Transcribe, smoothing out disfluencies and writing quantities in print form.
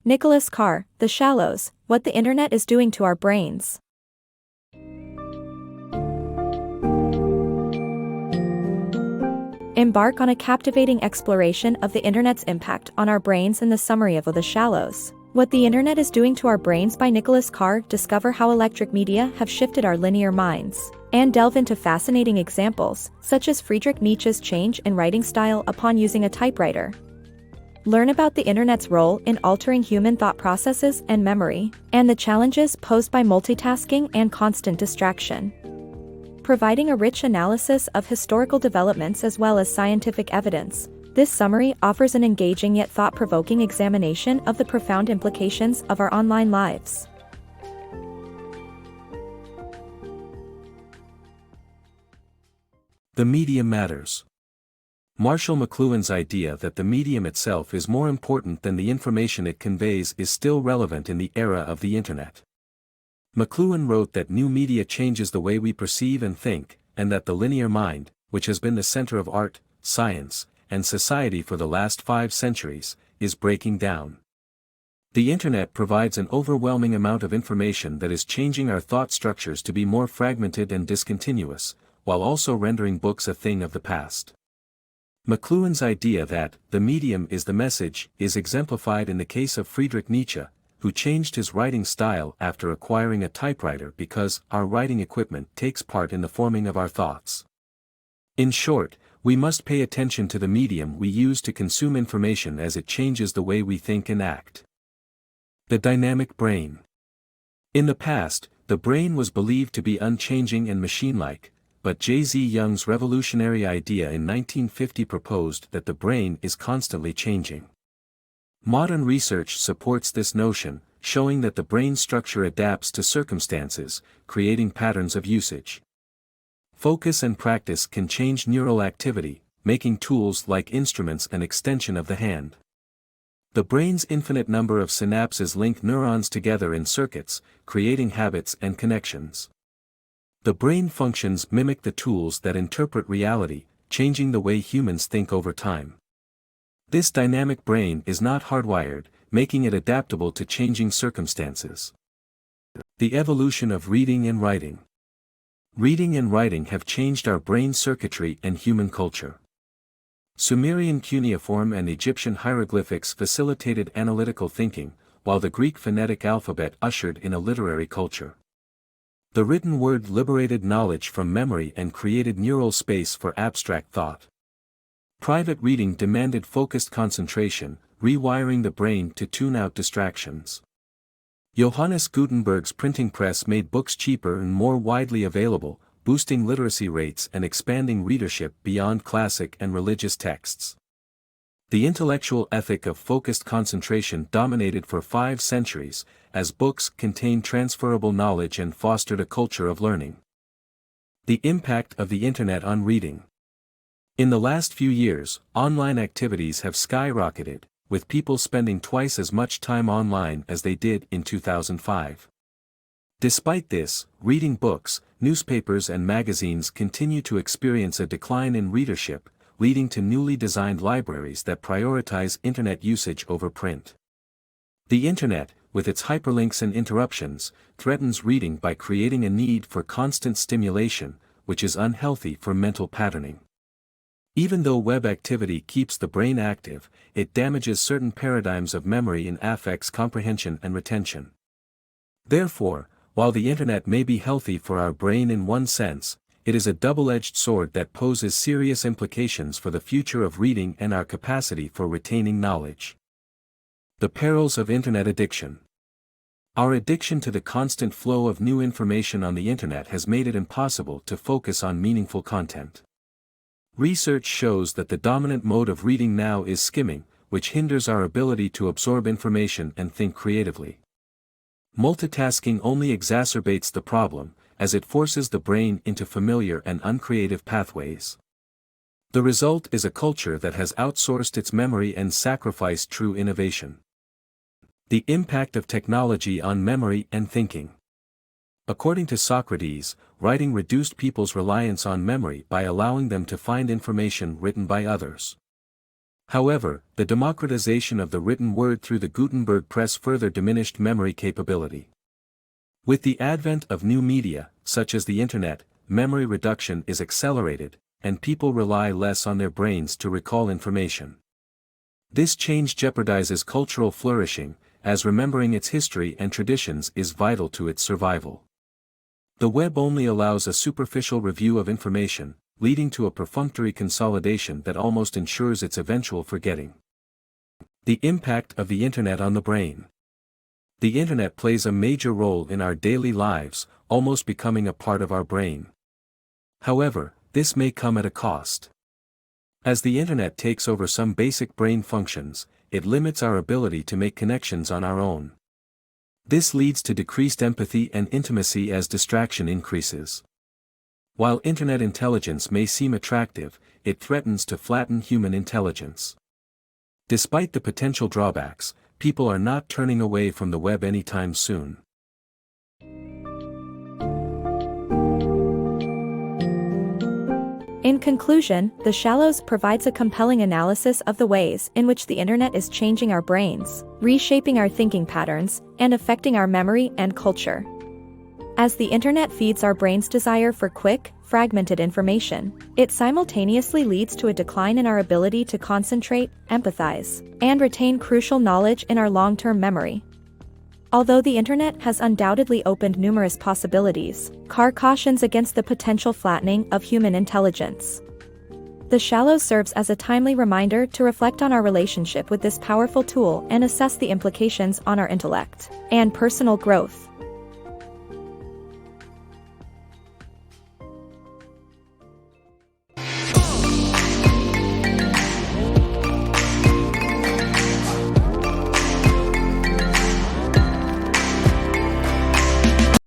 Nicholas Carr, The Shallows, What the Internet is Doing to Our Brains. Embark on a captivating exploration of the Internet's impact on our brains in the summary of The Shallows, What the Internet is Doing to Our Brains by Nicholas Carr. Discover how electric media have shifted our linear minds, and delve into fascinating examples, such as Friedrich Nietzsche's change in writing style upon using a typewriter. Learn about the Internet's role in altering human thought processes and memory, and the challenges posed by multitasking and constant distraction. Providing a rich analysis of historical developments as well as scientific evidence, this summary offers an engaging yet thought-provoking examination of the profound implications of our online lives. The medium matters. Marshall McLuhan's idea that the medium itself is more important than the information it conveys is still relevant in the era of the Internet. McLuhan wrote that new media changes the way we perceive and think, and that the linear mind, which has been the center of art, science, and society for the last 5 centuries, is breaking down. The Internet provides an overwhelming amount of information that is changing our thought structures to be more fragmented and discontinuous, while also rendering books a thing of the past. McLuhan's idea that the medium is the message is exemplified in the case of Friedrich Nietzsche, who changed his writing style after acquiring a typewriter because our writing equipment takes part in the forming of our thoughts. In short, we must pay attention to the medium we use to consume information as it changes the way we think and act. The dynamic brain. In the past, the brain was believed to be unchanging and machine-like, but J.Z. Young's revolutionary idea in 1950 proposed that the brain is constantly changing. Modern research supports this notion, showing that the brain structure adapts to circumstances, creating patterns of usage. Focus and practice can change neural activity, making tools like instruments an extension of the hand. The brain's infinite number of synapses link neurons together in circuits, creating habits and connections. The brain functions mimic the tools that interpret reality, changing the way humans think over time. This dynamic brain is not hardwired, making it adaptable to changing circumstances. The evolution of reading and writing. Reading and writing have changed our brain circuitry and human culture. Sumerian cuneiform and Egyptian hieroglyphics facilitated analytical thinking, while the Greek phonetic alphabet ushered in a literary culture. The written word liberated knowledge from memory and created neural space for abstract thought. Private reading demanded focused concentration, rewiring the brain to tune out distractions. Johannes Gutenberg's printing press made books cheaper and more widely available, boosting literacy rates and expanding readership beyond classic and religious texts. The intellectual ethic of focused concentration dominated for 5 centuries, as books contained transferable knowledge and fostered a culture of learning. The impact of the Internet on reading. In the last few years, online activities have skyrocketed, with people spending twice as much time online as they did in 2005. Despite this, reading books, newspapers and magazines continue to experience a decline in readership, leading to newly designed libraries that prioritize Internet usage over print. The Internet, with its hyperlinks and interruptions, threatens reading by creating a need for constant stimulation, which is unhealthy for mental patterning. Even though web activity keeps the brain active, it damages certain paradigms of memory and affects comprehension and retention. Therefore, while the Internet may be healthy for our brain in one sense, it is a double-edged sword that poses serious implications for the future of reading and our capacity for retaining knowledge. The perils of Internet addiction. Our addiction to the constant flow of new information on the Internet has made it impossible to focus on meaningful content. Research shows that the dominant mode of reading now is skimming, which hinders our ability to absorb information and think creatively. Multitasking only exacerbates the problem, as it forces the brain into familiar and uncreative pathways. The result is a culture that has outsourced its memory and sacrificed true innovation. The impact of technology on memory and thinking. According to Socrates, writing reduced people's reliance on memory by allowing them to find information written by others. However, the democratization of the written word through the Gutenberg press further diminished memory capability. With the advent of new media, such as the Internet, memory reduction is accelerated, and people rely less on their brains to recall information. This change jeopardizes cultural flourishing, as remembering its history and traditions is vital to its survival. The web only allows a superficial review of information, leading to a perfunctory consolidation that almost ensures its eventual forgetting. The impact of the Internet on the brain. The Internet plays a major role in our daily lives, almost becoming a part of our brain. However, this may come at a cost. As the Internet takes over some basic brain functions, it limits our ability to make connections on our own. This leads to decreased empathy and intimacy as distraction increases. While Internet intelligence may seem attractive, it threatens to flatten human intelligence. Despite the potential drawbacks, people are not turning away from the web anytime soon. In conclusion, The Shallows provides a compelling analysis of the ways in which the Internet is changing our brains, reshaping our thinking patterns, and affecting our memory and culture. As the Internet feeds our brain's desire for quick, fragmented information, it simultaneously leads to a decline in our ability to concentrate, empathize, and retain crucial knowledge in our long-term memory. Although the Internet has undoubtedly opened numerous possibilities, Carr cautions against the potential flattening of human intelligence. The Shallows serves as a timely reminder to reflect on our relationship with this powerful tool and assess the implications on our intellect and personal growth.